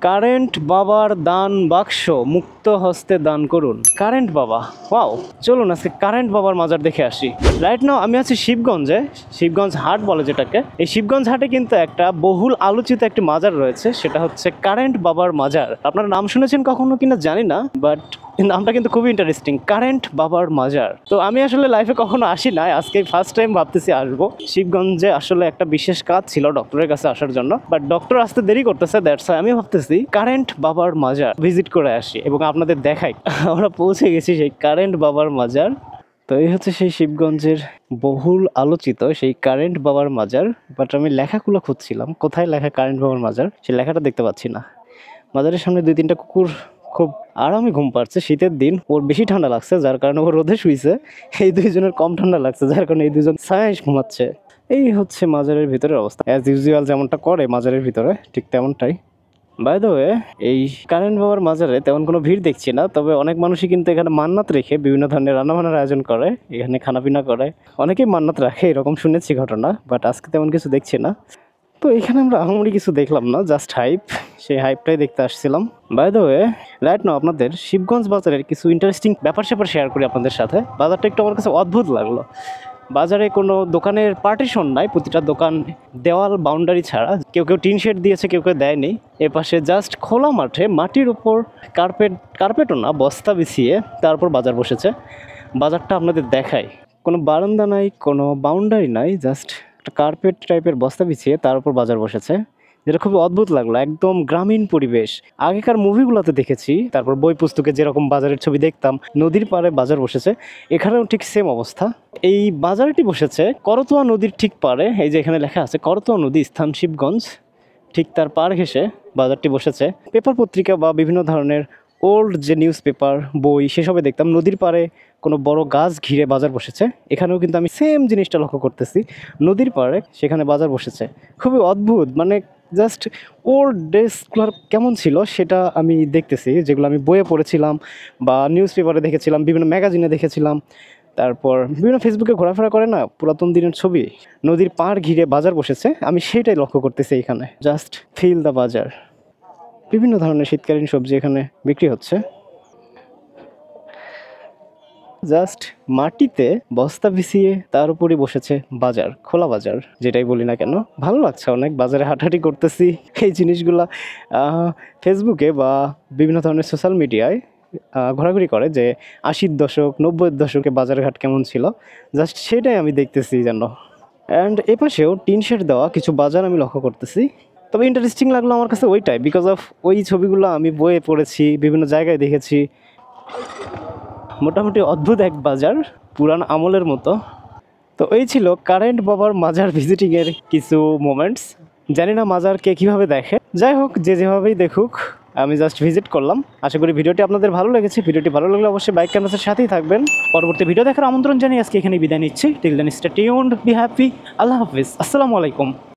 Current বাবার দান বাক্স মুক্ত হস্তে দান করুন। কারেন্ট বাবা, ওয়াও, চলুন আজকে কারেন্ট বাবার মাজার দেখে আসি। রাইট নাও আমি আছি শিবগঞ্জে, শিবগঞ্জ হাট বলে যেটাকে। এই শিবগঞ্জ হাটে কিন্তু একটা বহুল আলোচিত একটি মাজার রয়েছে, সেটা হচ্ছে কারেন্ট বাবার মাজার। আপনারা নাম শুনেছেন কখনো কিনা জানি না, বাট নামটা কিন্তু খুবই ইন্টারেস্টিং, কারেন্ট বাবার মাজার। তো আমি আসলে লাইফে কখনো আসি না, আজকে ফার্স্ট টাইম ভাবতেছি আসবো। শিবগঞ্জে আসলে একটা বিশেষ কাজ ছিল ডক্টরের কাছে আসার জন্য, বাট ডক্টর আসতে দেরি করতেছে, দ্যাটস আমি ভাবতেছি কারেন্ট বাবার মাজার ভিজিট করে আসি এবং আপনাদের দেখাই। আমরা পৌঁছে গেছি সেই কারেন্ট বাবার মাজার। তো এই হচ্ছে সেই শিবগঞ্জের বহুল আলোচিত সেই কারেন্ট বাবার মাজার। বাট আমি লেখাগুলো খুঁজছিলাম, কোথায় লেখা কারেন্ট বাবার মাজার, সেই লেখাটা দেখতে পাচ্ছি না। মাজারের সামনে 2-3টা কুকুর খুব আরামে ঘুম পাচ্ছে। শীতের দিন, ওর বেশি ঠান্ডা লাগছে যার কারণে ও রোদে শুইছে। এই দুইজনের কম ঠান্ডা লাগছে যার কারণে এই দুজন ছায়ায় ঘুমাচ্ছে। এই হচ্ছে মাজারের ভিতরের অবস্থা, অ্যাজ ইউজুয়াল যেমনটা করে মাজারের ভিতরে ঠিক তেমনটাই। বাই দ্য ওয়ে, এই কারেন্ট বাবার মাজারে তেমন কোনো ভিড় দেখছি না, তবে অনেক মানুষই কিন্তু এখানে মান্নাত রেখে বিভিন্ন ধরনের রান্নাবান্নার আয়োজন করে, এখানে খানাপিনা করে। অনেকেই মান্নাত রাখে এরকম শুনেছি ঘটনা, বাট আজকে তেমন কিছু দেখছি না। তো এখানে আমরা আহামরি কিছু দেখলাম না, জাস্ট হাইপ, সেই হাইপটাই দেখতে আসছিলাম। By the way, right now আপনাদের শিবগঞ্জ বাজারের কিছু ইন্টারেস্টিং ব্যাপার স্যাপার শেয়ার করি আপনাদের সাথে। বাজারটা একটু আমার কাছে অদ্ভুত লাগলো। বাজারে কোনো দোকানের পার্টিশন নাই, প্রতিটা দোকান দেওয়াল বাউন্ডারি ছাড়া। কেউ কেউ টিন শেড দিয়েছে, কেউ কেউ দেয়নি। এপাশে জাস্ট খোলা মাঠে মাটির উপর কার্পেটও না, বস্তা বিছিয়ে তারপর বাজার বসেছে। বাজারটা আপনাদের দেখাই, কোনো বারান্দা নাই, কোনো বাউন্ডারি নাই, জাস্ট একটা কার্পেট টাইপের বস্তা বিছিয়ে তার উপর বাজার বসেছে, যেটা খুবই অদ্ভুত লাগলো। একদম গ্রামীণ পরিবেশ, আগেকার মুভিগুলোতে দেখেছি, তারপর বই পুস্তকে যেরকম বাজারের ছবি দেখতাম, নদীর পাড়ে বাজার বসেছে, এখানেও ঠিক সেম অবস্থা। এই বাজারটি বসেছে করতোয়া নদীর ঠিক পাড়ে, এই যে এখানে লেখা আছে করতোয়া নদী স্থান শিবগঞ্জ, ঠিক তার পাড় ঘেঁষে বাজারটি বসেছে। পেপার পত্রিকা বা বিভিন্ন ধরনের ওল্ড যে নিউজ পেপার বই সেসবে দেখতাম নদীর পাড়ে কোনো বড় গাছ ঘিরে বাজার বসেছে। এখানেও কিন্তু আমি সেম জিনিসটা লক্ষ্য করতেছি, নদীর পাড়ে সেখানে বাজার বসেছে। খুবই অদ্ভুত, মানে জাস্ট ওল্ড ডেসগুলো কেমন ছিল সেটা আমি দেখতেছি, যেগুলো আমি বইয়ে পড়েছিলাম বা নিউজ পেপারে দেখেছিলাম, বিভিন্ন ম্যাগাজিনে দেখেছিলাম, তারপর বিভিন্ন ফেসবুকে ঘোরাফেরা করে না পুরাতন দিনের ছবি, নদীর পাড় ঘিরে বাজার বসেছে, আমি সেটাই লক্ষ্য করতেছি এখানে। জাস্ট ফিল দ্য বাজার। বিভিন্ন ধরনের শীতকালীন সবজি এখানে বিক্রি হচ্ছে। জাস্ট মাটিতে বস্তা বিছিয়ে তার উপরই বসেছে বাজার, খোলা বাজার যেটাই বলি না কেন। ভালো লাগছে অনেক, বাজারে হাঁটাহাঁটি করতেছি। এই জিনিসগুলা ফেসবুকে বা বিভিন্ন ধরনের সোশ্যাল মিডিয়ায় ঘোরাঘুরি করে যে 80-র দশক 90-এর দশকে বাজারঘাট কেমন ছিল, জাস্ট সেটাই আমি দেখতেছি যেন। অ্যান্ড এপাশেও টিন শেড দেওয়া কিছু বাজার আমি লক্ষ্য করতেছি। তবে ইন্টারেস্টিং লাগলো আমার কাছে ওইটাই, বিকজ অফ ওই ছবিগুলো আমি বইয়ে পড়েছি, বিভিন্ন জায়গায় দেখেছি। মোটামুটি অদ্ভুত এক বাজার, পুরান আমলের মতো। তো এই ছিল কারেন্ট বাবার মাজার ভিজিটিংয়ের কিছু মোমেন্টস। জানি না মাজার কে কীভাবে দেখে, যাই হোক যে যেভাবেই দেখুক, আমি জাস্ট ভিজিট করলাম। আশা করি ভিডিওটি আপনাদের ভালো লেগেছে। ভিডিওটি ভালো লাগলে অবশ্যই বাইক ক্যামেরার সাথেই থাকবেন। পরবর্তী ভিডিও দেখার আমন্ত্রণ জানিয়ে আজকে এখানেই বিদায় নিচ্ছি। Till then stay tuned, be happy, আল্লাহ হাফিজ, আসসালামু আলাইকুম।